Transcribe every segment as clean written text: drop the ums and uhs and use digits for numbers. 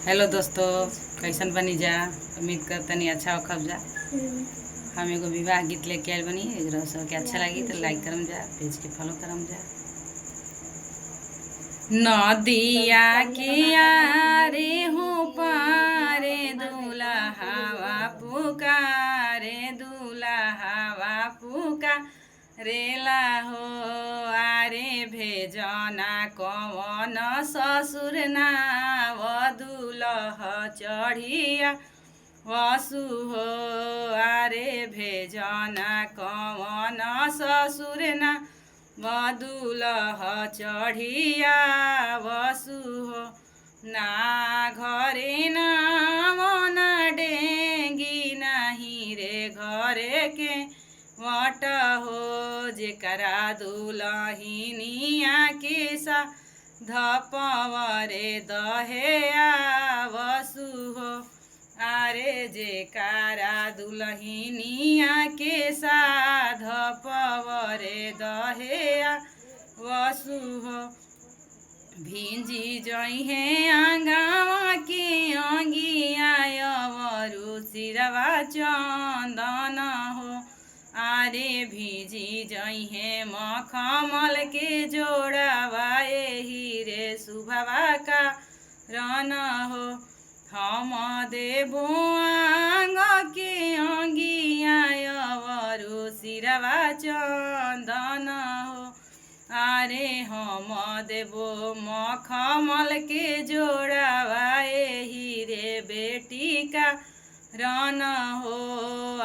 Hello दोस्तों, कैसन बनी जा। उम्मीद करतनी अच्छा होखब जा। हम एगो विवाह गीत लेके आयल बनी। एकरा सबके अच्छा लगी तो लाइक करम जा, पेज के फॉलो करम जा। नदिया कियारे हूँ पारे दुल्हावा पुकारे दुल्हावा पुकारेला हो। आरे भेजना कवन ससुर नाव दुलह चढ़िया वसु हो। आरे भेजना कवन ससुर ना दुलह चढ़िया वसु हो। ना घरे ना मन डेंगी नहीं रे घरे के वट हो। जेकरा दुलहिनिया के सा धपवरे दहेया वसु हो। आरे जेकारा दुलहिनिया के साध पवरे दहेया वसु हो। भिंजी जइहे आंगावा के अंगिया अवरु सिरवा चंदन हो। आरे भिजी जइहे मखमल के जोड़ावा एही रे सुभवा का रन हो। हम देबो आंग के अंगिया अवरु सिरवा चंदन हो। आरे हम देबो मखमल के जोड़ावा एही रे बेटी का रन हो।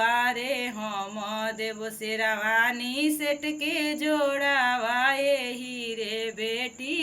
आरे हम देबो शेरवानी सेट के जोड़ावा एही रे बेटी